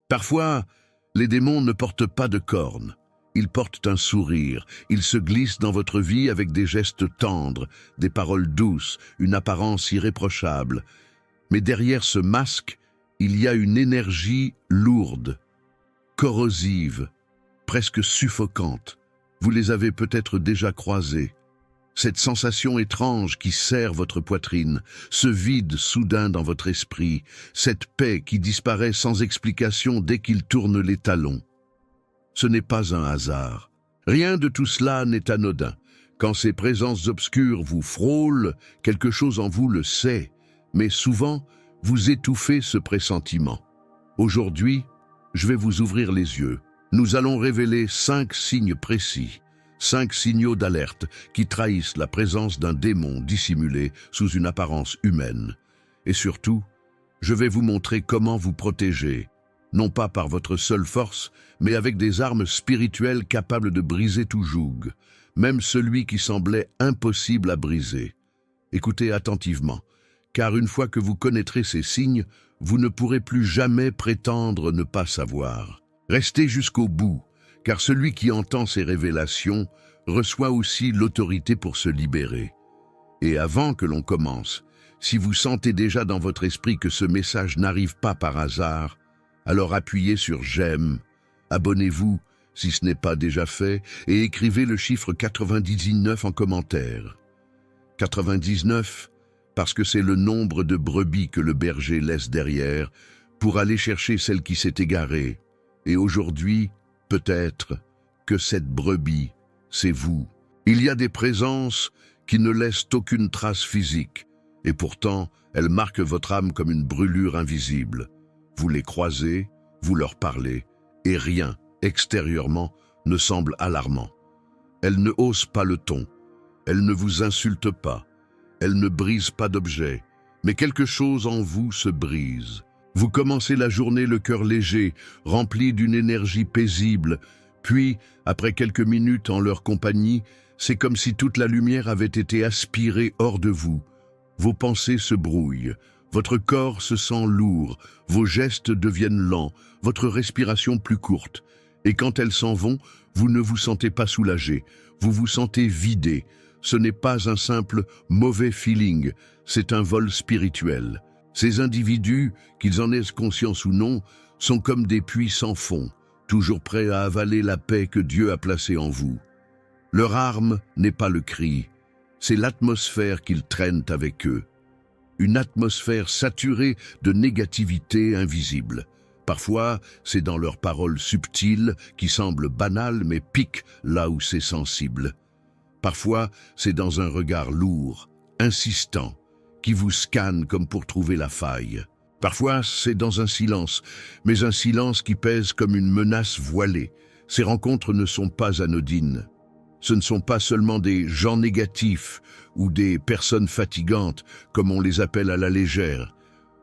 Parfois, les démons ne portent pas de cornes. Ils portent un sourire, ils se glissent dans votre vie avec des gestes tendres, des paroles douces, une apparence irréprochable. Mais derrière ce masque, il y a une énergie lourde, corrosive, presque suffocante. Vous les avez peut-être déjà croisés. Cette sensation étrange qui serre votre poitrine, ce vide soudain dans votre esprit, cette paix qui disparaît sans explication dès qu'ils tournent les talons. Ce n'est pas un hasard. Rien de tout cela n'est anodin. Quand ces présences obscures vous frôlent, quelque chose en vous le sait, mais souvent, vous étouffez ce pressentiment. Aujourd'hui, je vais vous ouvrir les yeux. Nous allons révéler 5 signes précis, 5 signaux d'alerte qui trahissent la présence d'un démon dissimulé sous une apparence humaine. Et surtout, je vais vous montrer comment vous protéger, non pas par votre seule force, mais avec des armes spirituelles capables de briser tout joug, même celui qui semblait impossible à briser. Écoutez attentivement, car une fois que vous connaîtrez ces signes, vous ne pourrez plus jamais prétendre ne pas savoir. Restez jusqu'au bout, car celui qui entend ces révélations reçoit aussi l'autorité pour se libérer. Et avant que l'on commence, si vous sentez déjà dans votre esprit que ce message n'arrive pas par hasard, alors appuyez sur « J'aime », abonnez-vous si ce n'est pas déjà fait et écrivez le chiffre 99 en commentaire. 99 parce que c'est le nombre de brebis que le berger laisse derrière pour aller chercher celle qui s'est égarée. Et aujourd'hui, peut-être que cette brebis, c'est vous. Il y a des présences qui ne laissent aucune trace physique, et pourtant, elles marquent votre âme comme une brûlure invisible. Vous les croisez, vous leur parlez, et rien, extérieurement, ne semble alarmant. Elles ne haussent pas le ton, elles ne vous insultent pas, elles ne brisent pas d'objets, mais quelque chose en vous se brise. Vous commencez la journée le cœur léger, rempli d'une énergie paisible, puis, après quelques minutes en leur compagnie, c'est comme si toute la lumière avait été aspirée hors de vous. Vos pensées se brouillent, votre corps se sent lourd, vos gestes deviennent lents, votre respiration plus courte. Et quand elles s'en vont, vous ne vous sentez pas soulagé, vous vous sentez vidé. Ce n'est pas un simple mauvais feeling, c'est un vol spirituel. Ces individus, qu'ils en aient conscience ou non, sont comme des puits sans fond, toujours prêts à avaler la paix que Dieu a placée en vous. Leur arme n'est pas le cri, c'est l'atmosphère qu'ils traînent avec eux. Une atmosphère saturée de négativité invisible. Parfois, c'est dans leurs paroles subtiles, qui semblent banales mais piquent là où c'est sensible. Parfois, c'est dans un regard lourd, insistant, qui vous scanne comme pour trouver la faille. Parfois, c'est dans un silence, mais un silence qui pèse comme une menace voilée. Ces rencontres ne sont pas anodines. Ce ne sont pas seulement des gens négatifs ou des personnes fatigantes, comme on les appelle à la légère.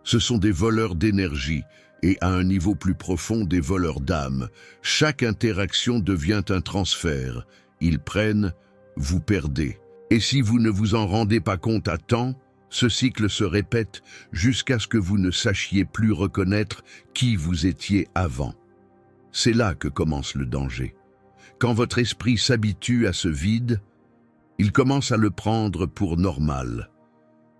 Ce sont des voleurs d'énergie et, à un niveau plus profond, des voleurs d'âme. Chaque interaction devient un transfert. Ils prennent, vous perdez. Et si vous ne vous en rendez pas compte à temps, ce cycle se répète jusqu'à ce que vous ne sachiez plus reconnaître qui vous étiez avant. C'est là que commence le danger. Quand votre esprit s'habitue à ce vide, il commence à le prendre pour normal.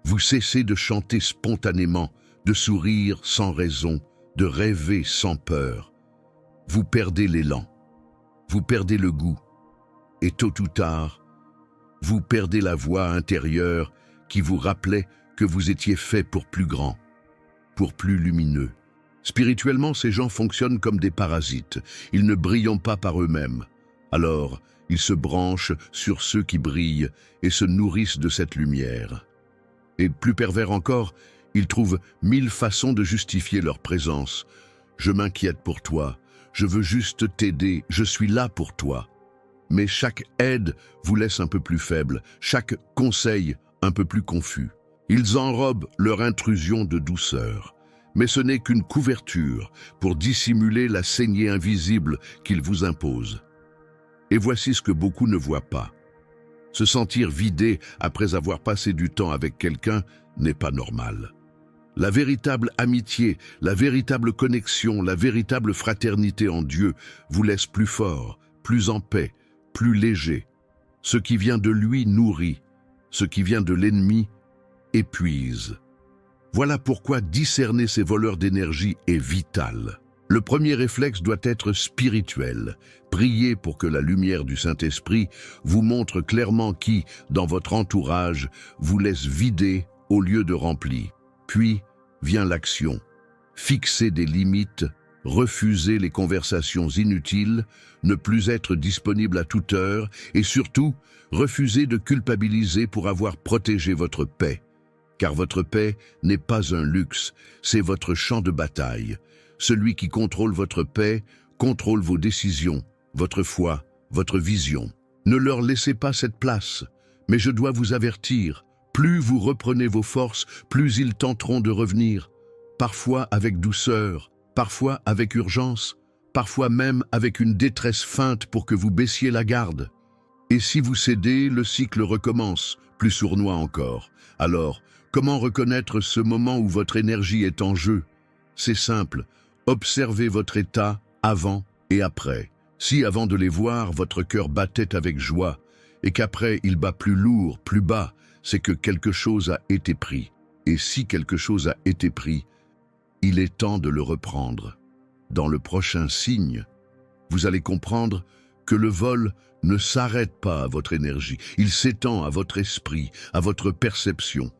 Vous cessez de chanter spontanément, de sourire sans raison, de rêver sans peur. Vous perdez l'élan, vous perdez le goût, et tôt ou tard, vous perdez la voix intérieure qui vous rappelait que vous étiez fait pour plus grand, pour plus lumineux. Spirituellement, ces gens fonctionnent comme des parasites. Ils ne brillent pas par eux-mêmes. Alors, ils se branchent sur ceux qui brillent et se nourrissent de cette lumière. Et plus pervers encore, ils trouvent 1000 façons de justifier leur présence. Je m'inquiète pour toi, je veux juste t'aider, je suis là pour toi. Mais chaque aide vous laisse un peu plus faible, chaque conseil un peu plus confus. Ils enrobent leur intrusion de douceur. Mais ce n'est qu'une couverture pour dissimuler la saignée invisible qu'ils vous imposent. Et voici ce que beaucoup ne voient pas. Se sentir vidé après avoir passé du temps avec quelqu'un n'est pas normal. La véritable amitié, la véritable connexion, la véritable fraternité en Dieu vous laisse plus fort, plus en paix, plus léger. Ce qui vient de lui nourrit, ce qui vient de l'ennemi épuise. Voilà pourquoi discerner ces voleurs d'énergie est vital. Le premier réflexe doit être spirituel. Priez pour que la lumière du Saint-Esprit vous montre clairement qui, dans votre entourage, vous laisse vider au lieu de remplir. Puis vient l'action. Fixer des limites, refuser les conversations inutiles, ne plus être disponible à toute heure et surtout, refuser de culpabiliser pour avoir protégé votre paix. Car votre paix n'est pas un luxe, c'est votre champ de bataille. Celui qui contrôle votre paix contrôle vos décisions, votre foi, votre vision. Ne leur laissez pas cette place, mais je dois vous avertir, plus vous reprenez vos forces, plus ils tenteront de revenir, parfois avec douceur, parfois avec urgence, parfois même avec une détresse feinte pour que vous baissiez la garde. Et si vous cédez, le cycle recommence, plus sournois encore. Alors, comment reconnaître ce moment où votre énergie est en jeu? C'est simple. Observez votre état avant et après. Si avant de les voir, votre cœur battait avec joie, et qu'après il bat plus lourd, plus bas, c'est que quelque chose a été pris. Et si quelque chose a été pris, il est temps de le reprendre. Dans le prochain signe, vous allez comprendre que le vol ne s'arrête pas à votre énergie, il s'étend à votre esprit, à votre perception.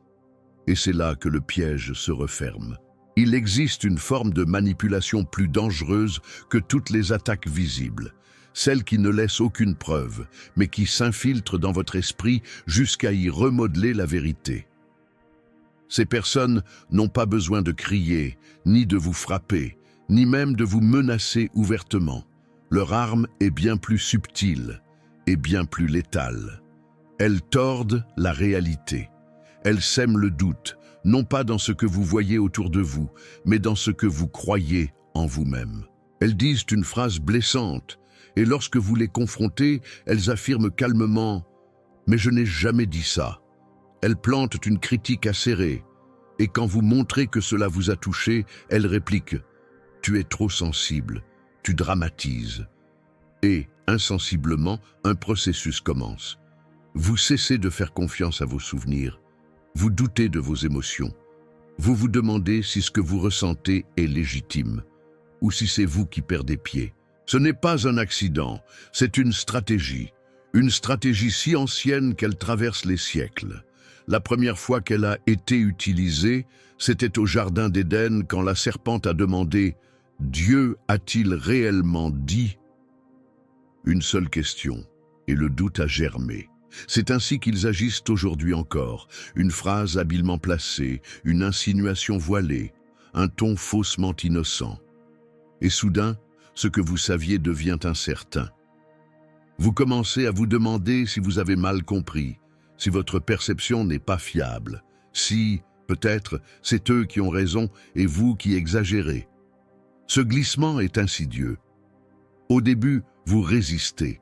Et c'est là que le piège se referme. Il existe une forme de manipulation plus dangereuse que toutes les attaques visibles, celle qui ne laisse aucune preuve, mais qui s'infiltre dans votre esprit jusqu'à y remodeler la vérité. Ces personnes n'ont pas besoin de crier, ni de vous frapper, ni même de vous menacer ouvertement. Leur arme est bien plus subtile et bien plus létale. Elles tordent la réalité. Elles sèment le doute, non pas dans ce que vous voyez autour de vous, mais dans ce que vous croyez en vous-même. Elles disent une phrase blessante, et lorsque vous les confrontez, elles affirment calmement « Mais je n'ai jamais dit ça ». Elles plantent une critique acérée, et quand vous montrez que cela vous a touché, elles répliquent « Tu es trop sensible, tu dramatises ». Et, insensiblement, un processus commence. Vous cessez de faire confiance à vos souvenirs. Vous doutez de vos émotions. Vous vous demandez si ce que vous ressentez est légitime, ou si c'est vous qui perdez pied. Ce n'est pas un accident, c'est une stratégie si ancienne qu'elle traverse les siècles. La première fois qu'elle a été utilisée, c'était au Jardin d'Éden quand la serpente a demandé « Dieu a-t-il réellement dit ?» Une seule question, et le doute a germé. C'est ainsi qu'ils agissent aujourd'hui encore, une phrase habilement placée, une insinuation voilée, un ton faussement innocent. Et soudain, ce que vous saviez devient incertain. Vous commencez à vous demander si vous avez mal compris, si votre perception n'est pas fiable, si, peut-être, c'est eux qui ont raison et vous qui exagérez. Ce glissement est insidieux. Au début, vous résistez,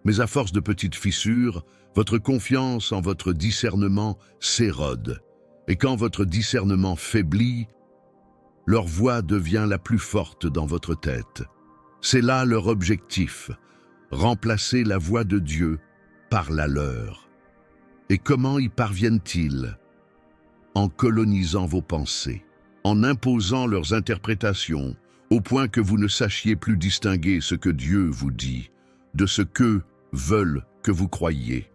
mais à force de petites fissures, votre confiance en votre discernement s'érode. Et quand votre discernement faiblit, leur voix devient la plus forte dans votre tête. C'est là leur objectif, remplacer la voix de Dieu par la leur. Et comment y parviennent-ils? En colonisant vos pensées, en imposant leurs interprétations, au point que vous ne sachiez plus distinguer ce que Dieu vous dit de ce qu'eux veulent que vous croyiez.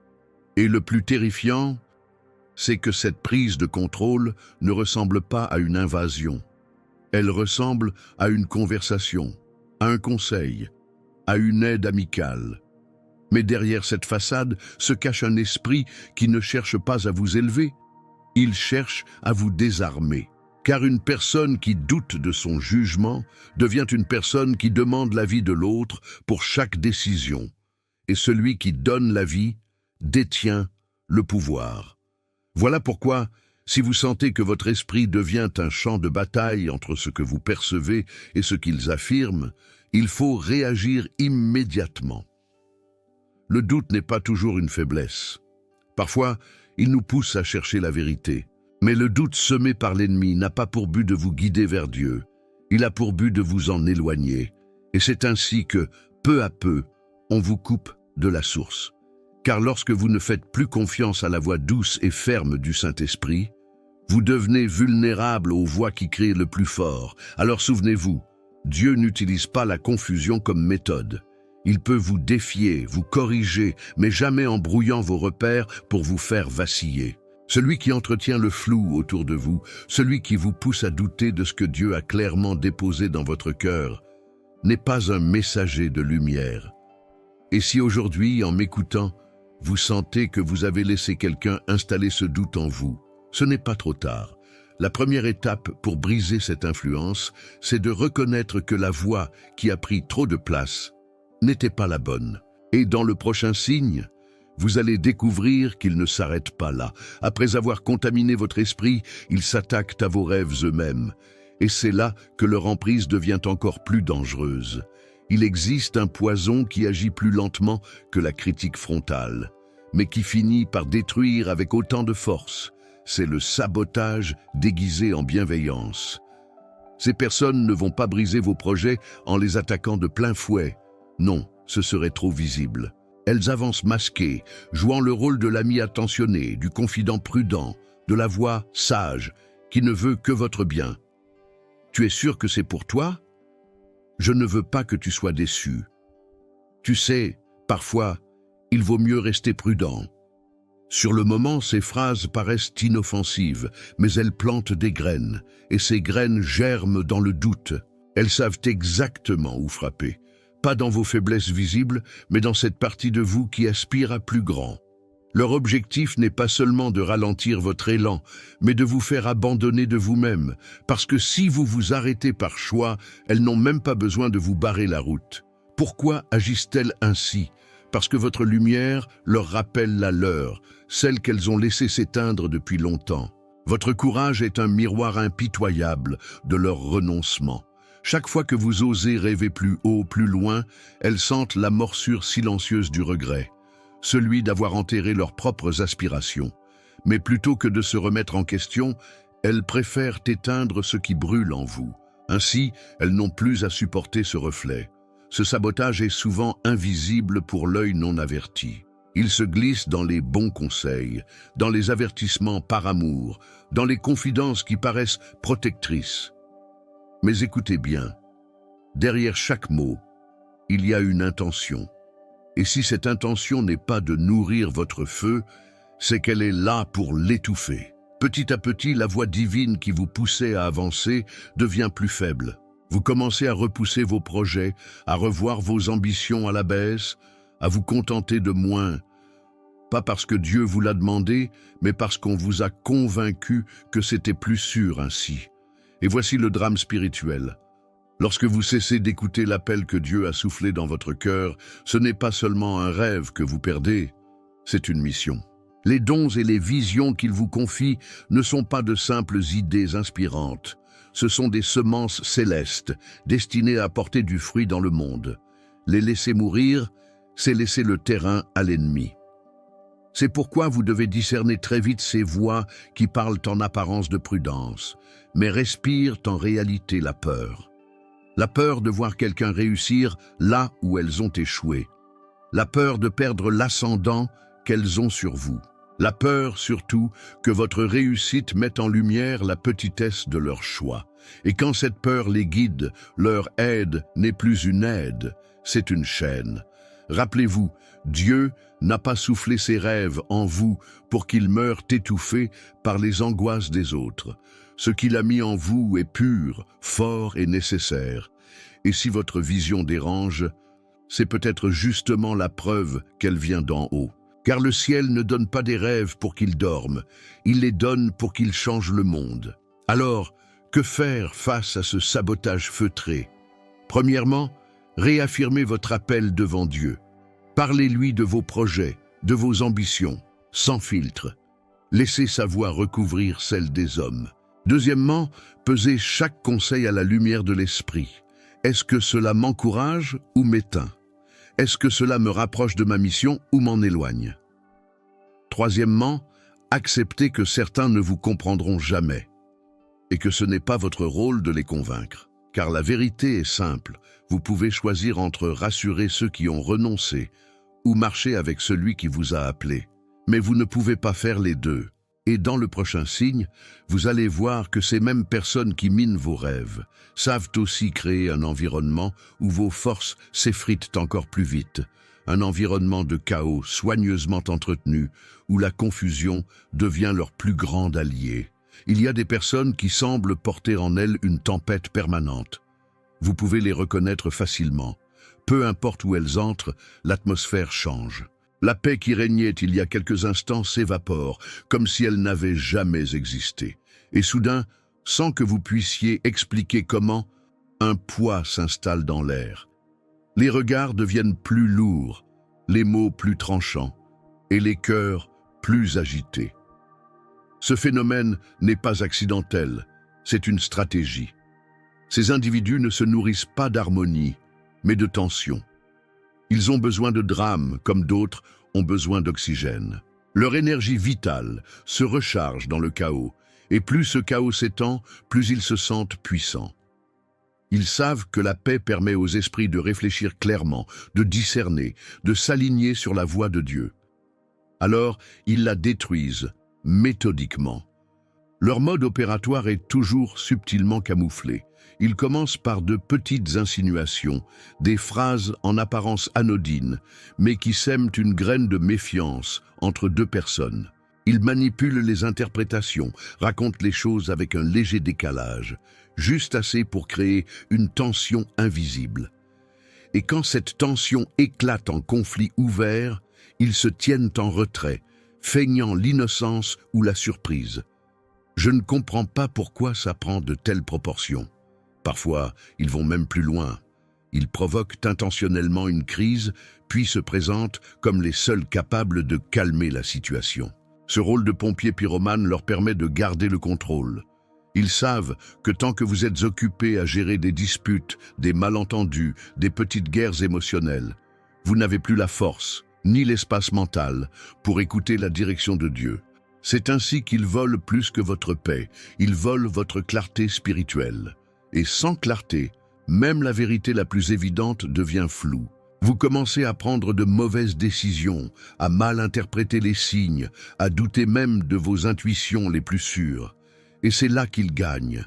Et le plus terrifiant, c'est que cette prise de contrôle ne ressemble pas à une invasion. Elle ressemble à une conversation, à un conseil, à une aide amicale. Mais derrière cette façade se cache un esprit qui ne cherche pas à vous élever, il cherche à vous désarmer. Car une personne qui doute de son jugement devient une personne qui demande l'avis de l'autre pour chaque décision. Et celui qui donne l'avis détient le pouvoir. Voilà pourquoi, si vous sentez que votre esprit devient un champ de bataille entre ce que vous percevez et ce qu'ils affirment, il faut réagir immédiatement. Le doute n'est pas toujours une faiblesse. Parfois, il nous pousse à chercher la vérité. Mais le doute semé par l'ennemi n'a pas pour but de vous guider vers Dieu. Il a pour but de vous en éloigner. Et c'est ainsi que, peu à peu, on vous coupe de la source. Car lorsque vous ne faites plus confiance à la voix douce et ferme du Saint-Esprit, vous devenez vulnérable aux voix qui crient le plus fort. Alors souvenez-vous, Dieu n'utilise pas la confusion comme méthode. Il peut vous défier, vous corriger, mais jamais en brouillant vos repères pour vous faire vaciller. Celui qui entretient le flou autour de vous, celui qui vous pousse à douter de ce que Dieu a clairement déposé dans votre cœur, n'est pas un messager de lumière. Et si aujourd'hui, en m'écoutant, vous sentez que vous avez laissé quelqu'un installer ce doute en vous, ce n'est pas trop tard. La première étape pour briser cette influence, c'est de reconnaître que la voix qui a pris trop de place n'était pas la bonne. Et dans le prochain signe, vous allez découvrir qu'il ne s'arrête pas là. Après avoir contaminé votre esprit, il s'attaque à vos rêves eux-mêmes. Et c'est là que leur emprise devient encore plus dangereuse. Il existe un poison qui agit plus lentement que la critique frontale, mais qui finit par détruire avec autant de force. C'est le sabotage déguisé en bienveillance. Ces personnes ne vont pas briser vos projets en les attaquant de plein fouet. Non, ce serait trop visible. Elles avancent masquées, jouant le rôle de l'ami attentionné, du confident prudent, de la voix sage, qui ne veut que votre bien. Tu es sûr que c'est pour toi? Je ne veux pas que tu sois déçu. Tu sais, parfois, il vaut mieux rester prudent. Sur le moment, ces phrases paraissent inoffensives, mais elles plantent des graines, et ces graines germent dans le doute. Elles savent exactement où frapper. Pas dans vos faiblesses visibles, mais dans cette partie de vous qui aspire à plus grand. Leur objectif n'est pas seulement de ralentir votre élan, mais de vous faire abandonner de vous-même, parce que si vous vous arrêtez par choix, elles n'ont même pas besoin de vous barrer la route. Pourquoi agissent-elles ainsi? Parce que votre lumière leur rappelle la leur, celle qu'elles ont laissée s'éteindre depuis longtemps. Votre courage est un miroir impitoyable de leur renoncement. Chaque fois que vous osez rêver plus haut, plus loin, elles sentent la morsure silencieuse du regret, celui d'avoir enterré leurs propres aspirations. Mais plutôt que de se remettre en question, elles préfèrent éteindre ce qui brûle en vous. Ainsi, elles n'ont plus à supporter ce reflet. Ce sabotage est souvent invisible pour l'œil non averti. Il se glisse dans les bons conseils, dans les avertissements par amour, dans les confidences qui paraissent protectrices. Mais écoutez bien, derrière chaque mot, il y a une intention. Et si cette intention n'est pas de nourrir votre feu, c'est qu'elle est là pour l'étouffer. Petit à petit, la voix divine qui vous poussait à avancer devient plus faible. Vous commencez à repousser vos projets, à revoir vos ambitions à la baisse, à vous contenter de moins. Pas parce que Dieu vous l'a demandé, mais parce qu'on vous a convaincu que c'était plus sûr ainsi. Et voici le drame spirituel. Lorsque vous cessez d'écouter l'appel que Dieu a soufflé dans votre cœur, ce n'est pas seulement un rêve que vous perdez, c'est une mission. Les dons et les visions qu'il vous confie ne sont pas de simples idées inspirantes. Ce sont des semences célestes, destinées à porter du fruit dans le monde. Les laisser mourir, c'est laisser le terrain à l'ennemi. C'est pourquoi vous devez discerner très vite ces voix qui parlent en apparence de prudence, mais respirent en réalité la peur. La peur de voir quelqu'un réussir là où elles ont échoué. La peur de perdre l'ascendant qu'elles ont sur vous. La peur, surtout, que votre réussite mette en lumière la petitesse de leur choix. Et quand cette peur les guide, leur aide n'est plus une aide, c'est une chaîne. Rappelez-vous, Dieu n'a pas soufflé ses rêves en vous pour qu'ils meurent étouffés par les angoisses des autres. Ce qu'il a mis en vous est pur, fort et nécessaire. Et si votre vision dérange, c'est peut-être justement la preuve qu'elle vient d'en haut. Car le ciel ne donne pas des rêves pour qu'ils dorment, il les donne pour qu'ils changent le monde. Alors, que faire face à ce sabotage feutré? Premièrement, réaffirmez votre appel devant Dieu. Parlez-lui de vos projets, de vos ambitions, sans filtre. Laissez sa voix recouvrir celle des hommes. Deuxièmement, pesez chaque conseil à la lumière de l'esprit. Est-ce que cela m'encourage ou m'éteint? Est-ce que cela me rapproche de ma mission ou m'en éloigne? Troisièmement, Acceptez que certains ne vous comprendront jamais et que ce n'est pas votre rôle de les convaincre. Car la vérité est simple, vous pouvez choisir entre rassurer ceux qui ont renoncé ou marcher avec celui qui vous a appelé. Mais vous ne pouvez pas faire les deux. Et dans le prochain signe, vous allez voir que ces mêmes personnes qui minent vos rêves savent aussi créer un environnement où vos forces s'effritent encore plus vite. Un environnement de chaos soigneusement entretenu, où la confusion devient leur plus grand allié. Il y a des personnes qui semblent porter en elles une tempête permanente. Vous pouvez les reconnaître facilement. Peu importe où elles entrent, l'atmosphère change. La paix qui régnait il y a quelques instants s'évapore, comme si elle n'avait jamais existé. Et soudain, sans que vous puissiez expliquer comment, un poids s'installe dans l'air. Les regards deviennent plus lourds, les mots plus tranchants, et les cœurs plus agités. Ce phénomène n'est pas accidentel, c'est une stratégie. Ces individus ne se nourrissent pas d'harmonie, mais de tension. Ils ont besoin de drame, comme d'autres ont besoin d'oxygène. Leur énergie vitale se recharge dans le chaos, et plus ce chaos s'étend, plus ils se sentent puissants. Ils savent que la paix permet aux esprits de réfléchir clairement, de discerner, de s'aligner sur la voie de Dieu. Alors, ils la détruisent, méthodiquement. Leur mode opératoire est toujours subtilement camouflé. Ils commencent par de petites insinuations, des phrases en apparence anodines, mais qui sèment une graine de méfiance entre deux personnes. Ils manipulent les interprétations, racontent les choses avec un léger décalage, juste assez pour créer une tension invisible. Et quand cette tension éclate en conflit ouvert, ils se tiennent en retrait, feignant l'innocence ou la surprise. Je ne comprends pas pourquoi ça prend de telles proportions. Parfois, ils vont même plus loin. Ils provoquent intentionnellement une crise, puis se présentent comme les seuls capables de calmer la situation. Ce rôle de pompier pyromane leur permet de garder le contrôle. Ils savent que tant que vous êtes occupés à gérer des disputes, des malentendus, des petites guerres émotionnelles, vous n'avez plus la force, ni l'espace mental, pour écouter la direction de Dieu. C'est ainsi qu'ils volent plus que votre paix, ils volent votre clarté spirituelle. Et sans clarté, même la vérité la plus évidente devient floue. Vous commencez à prendre de mauvaises décisions, à mal interpréter les signes, à douter même de vos intuitions les plus sûres. Et c'est là qu'ils gagnent.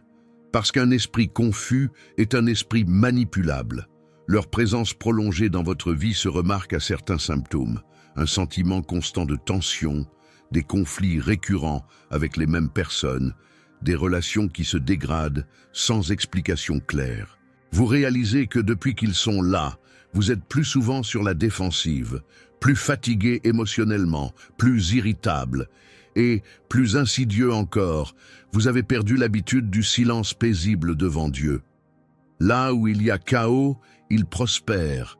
Parce qu'un esprit confus est un esprit manipulable. Leur présence prolongée dans votre vie se remarque à certains symptômes. Un sentiment constant de tension, des conflits récurrents avec les mêmes personnes, des relations qui se dégradent sans explication claire. Vous réalisez que depuis qu'ils sont là, vous êtes plus souvent sur la défensive, plus fatigué émotionnellement, plus irritable, et, plus insidieux encore, vous avez perdu l'habitude du silence paisible devant Dieu. Là où il y a chaos, ils prospèrent.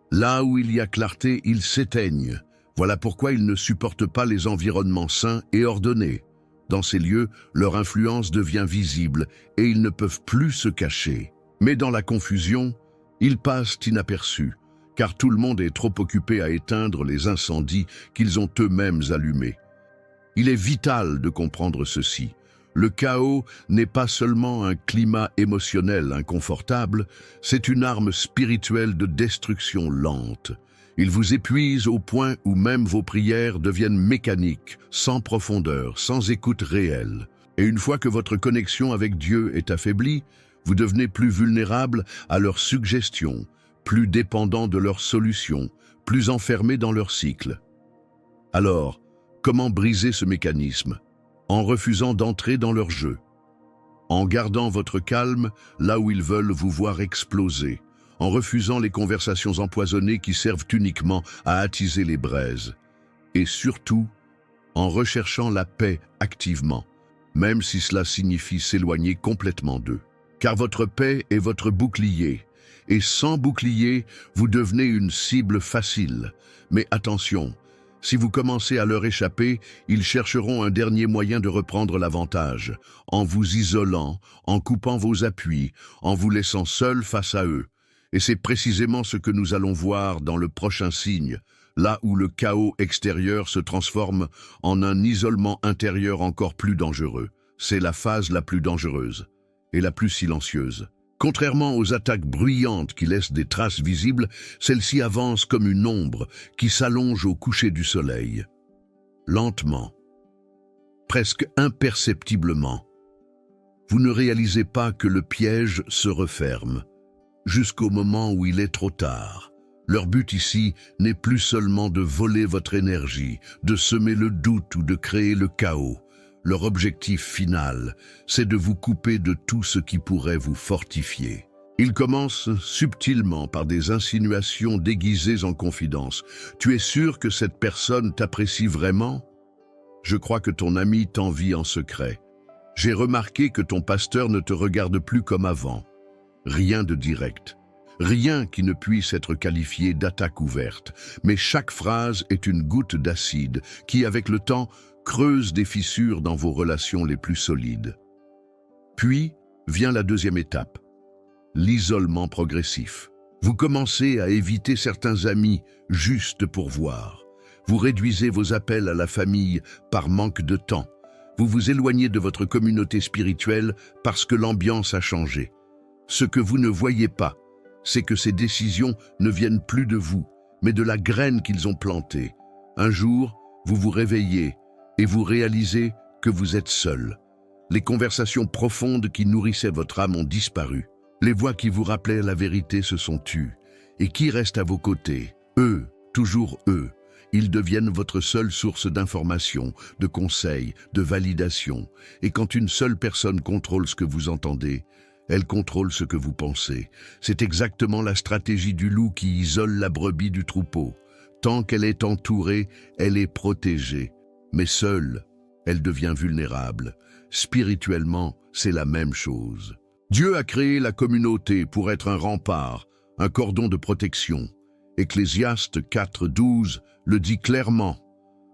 Là où il y a clarté, ils s'éteignent. Voilà pourquoi ils ne supportent pas les environnements sains et ordonnés. Dans ces lieux, leur influence devient visible et ils ne peuvent plus se cacher. Mais dans la confusion, ils passent inaperçus, car tout le monde est trop occupé à éteindre les incendies qu'ils ont eux-mêmes allumés. Il est vital de comprendre ceci. Le chaos n'est pas seulement un climat émotionnel inconfortable, c'est une arme spirituelle de destruction lente. Il vous épuise au point où même vos prières deviennent mécaniques, sans profondeur, sans écoute réelle. Et une fois que votre connexion avec Dieu est affaiblie, vous devenez plus vulnérable à leurs suggestions, plus dépendant de leurs solutions, plus enfermé dans leur cycle. Alors, comment briser ce mécanisme? En refusant d'entrer dans leur jeu, en gardant votre calme là où ils veulent vous voir exploser, en refusant les conversations empoisonnées qui servent uniquement à attiser les braises, et surtout, en recherchant la paix activement, même si cela signifie s'éloigner complètement d'eux. Car votre paix est votre bouclier, et sans bouclier, vous devenez une cible facile. Mais attention, si vous commencez à leur échapper, ils chercheront un dernier moyen de reprendre l'avantage, en vous isolant, en coupant vos appuis, en vous laissant seul face à eux. Et c'est précisément ce que nous allons voir dans le prochain signe, là où le chaos extérieur se transforme en un isolement intérieur encore plus dangereux. C'est la phase la plus dangereuse et la plus silencieuse. Contrairement aux attaques bruyantes qui laissent des traces visibles, celle-ci avance comme une ombre qui s'allonge au coucher du soleil. Lentement, presque imperceptiblement. Vous ne réalisez pas que le piège se referme, jusqu'au moment où il est trop tard. Leur but ici n'est plus seulement de voler votre énergie, de semer le doute ou de créer le chaos. Leur objectif final, c'est de vous couper de tout ce qui pourrait vous fortifier. Ils commencent subtilement par des insinuations déguisées en confidences. Tu es sûr que cette personne t'apprécie vraiment? Je crois que ton ami t'envie en secret. J'ai remarqué que ton pasteur ne te regarde plus comme avant. Rien de direct. Rien qui ne puisse être qualifié d'attaque ouverte. Mais chaque phrase est une goutte d'acide qui, avec le temps, creuse des fissures dans vos relations les plus solides. Puis vient la deuxième étape, l'isolement progressif. Vous commencez à éviter certains amis juste pour voir. Vous réduisez vos appels à la famille par manque de temps. Vous vous éloignez de votre communauté spirituelle parce que l'ambiance a changé. Ce que vous ne voyez pas, c'est que ces décisions ne viennent plus de vous, mais de la graine qu'ils ont plantée. Un jour, vous vous réveillez et vous réalisez que vous êtes seul. Les conversations profondes qui nourrissaient votre âme ont disparu. Les voix qui vous rappelaient la vérité se sont tues. Et qui reste à vos côtés? Eux, toujours eux. Ils deviennent votre seule source d'information, de conseils, de validation. Et quand une seule personne contrôle ce que vous entendez, elle contrôle ce que vous pensez. C'est exactement la stratégie du loup qui isole la brebis du troupeau. Tant qu'elle est entourée, elle est protégée. Mais seule, elle devient vulnérable. Spirituellement, c'est la même chose. Dieu a créé la communauté pour être un rempart, un cordon de protection. Ecclésiaste 4:12 le dit clairement.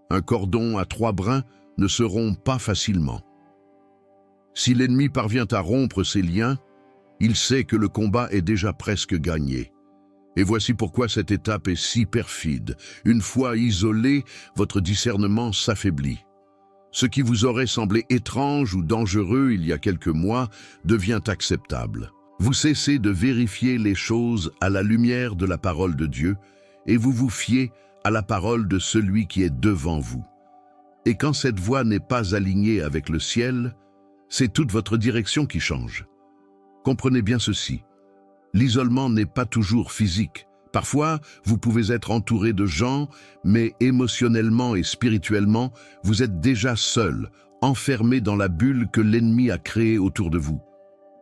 Un cordon à 3 brins ne se rompt pas facilement. Si l'ennemi parvient à rompre ces liens, il sait que le combat est déjà presque gagné. Et voici pourquoi cette étape est si perfide. Une fois isolé, votre discernement s'affaiblit. Ce qui vous aurait semblé étrange ou dangereux il y a quelques mois devient acceptable. Vous cessez de vérifier les choses à la lumière de la parole de Dieu et vous vous fiez à la parole de celui qui est devant vous. Et quand cette voie n'est pas alignée avec le ciel, c'est toute votre direction qui change. Comprenez bien ceci. L'isolement n'est pas toujours physique. Parfois, vous pouvez être entouré de gens, mais émotionnellement et spirituellement, vous êtes déjà seul, enfermé dans la bulle que l'ennemi a créée autour de vous.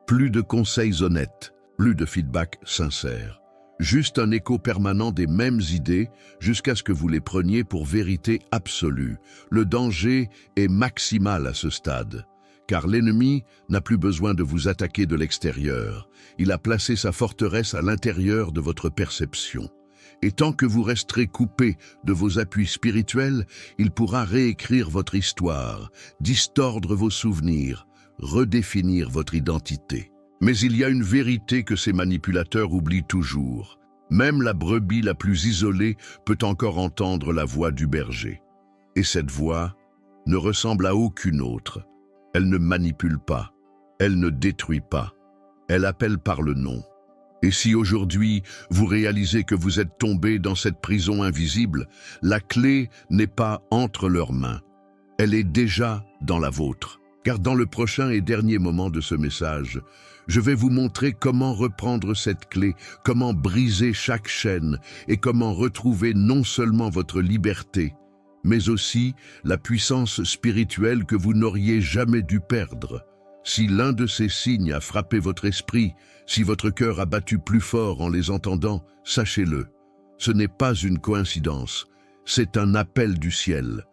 Plus de conseils honnêtes, plus de feedback sincère. Juste un écho permanent des mêmes idées jusqu'à ce que vous les preniez pour vérité absolue. Le danger est maximal à ce stade. Car l'ennemi n'a plus besoin de vous attaquer de l'extérieur. Il a placé sa forteresse à l'intérieur de votre perception. Et tant que vous resterez coupé de vos appuis spirituels, il pourra réécrire votre histoire, distordre vos souvenirs, redéfinir votre identité. Mais il y a une vérité que ces manipulateurs oublient toujours. Même la brebis la plus isolée peut encore entendre la voix du berger. Et cette voix ne ressemble à aucune autre. Elle ne manipule pas, elle ne détruit pas, elle appelle par le nom. Et si aujourd'hui vous réalisez que vous êtes tombé dans cette prison invisible, la clé n'est pas entre leurs mains, elle est déjà dans la vôtre. Car dans le prochain et dernier moment de ce message, je vais vous montrer comment reprendre cette clé, comment briser chaque chaîne et comment retrouver non seulement votre liberté, mais aussi la puissance spirituelle que vous n'auriez jamais dû perdre. Si l'un de ces signes a frappé votre esprit, si votre cœur a battu plus fort en les entendant, sachez-le, ce n'est pas une coïncidence, c'est un appel du ciel,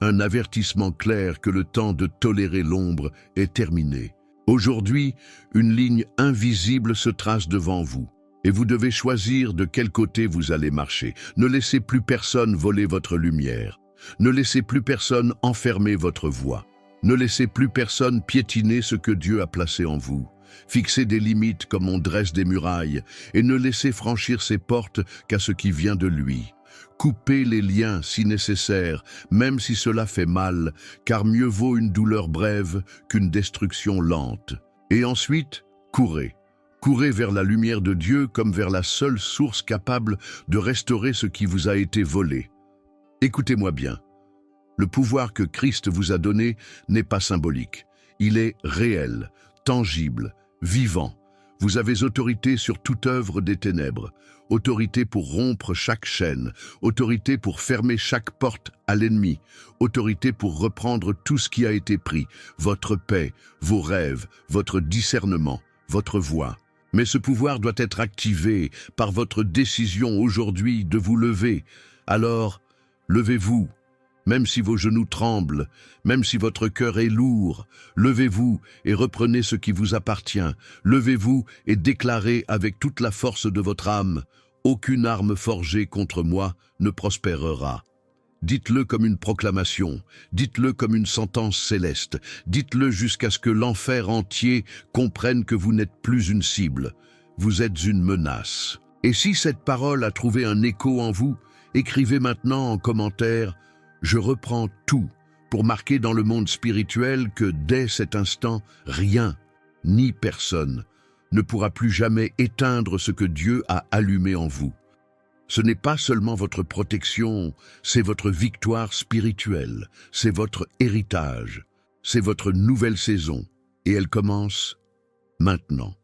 un avertissement clair que le temps de tolérer l'ombre est terminé. Aujourd'hui, une ligne invisible se trace devant vous. Et vous devez choisir de quel côté vous allez marcher. Ne laissez plus personne voler votre lumière. Ne laissez plus personne enfermer votre voix. Ne laissez plus personne piétiner ce que Dieu a placé en vous. Fixez des limites comme on dresse des murailles et ne laissez franchir ces portes qu'à ce qui vient de lui. Coupez les liens si nécessaire, même si cela fait mal, car mieux vaut une douleur brève qu'une destruction lente. Et ensuite, courez. Courez vers la lumière de Dieu comme vers la seule source capable de restaurer ce qui vous a été volé. Écoutez-moi bien. Le pouvoir que Christ vous a donné n'est pas symbolique. Il est réel, tangible, vivant. Vous avez autorité sur toute œuvre des ténèbres, autorité pour rompre chaque chaîne, autorité pour fermer chaque porte à l'ennemi, autorité pour reprendre tout ce qui a été pris, votre paix, vos rêves, votre discernement, votre voix. Mais ce pouvoir doit être activé par votre décision aujourd'hui de vous lever. Alors, levez-vous. Même si vos genoux tremblent, même si votre cœur est lourd, levez-vous et reprenez ce qui vous appartient. Levez-vous et déclarez avec toute la force de votre âme, « Aucune arme forgée contre moi ne prospérera ». Dites-le comme une proclamation, dites-le comme une sentence céleste, dites-le jusqu'à ce que l'enfer entier comprenne que vous n'êtes plus une cible, vous êtes une menace. Et si cette parole a trouvé un écho en vous, écrivez maintenant en commentaire « Je reprends tout » pour marquer dans le monde spirituel que dès cet instant, rien, ni personne, ne pourra plus jamais éteindre ce que Dieu a allumé en vous. Ce n'est pas seulement votre protection, c'est votre victoire spirituelle, c'est votre héritage, c'est votre nouvelle saison, et elle commence maintenant.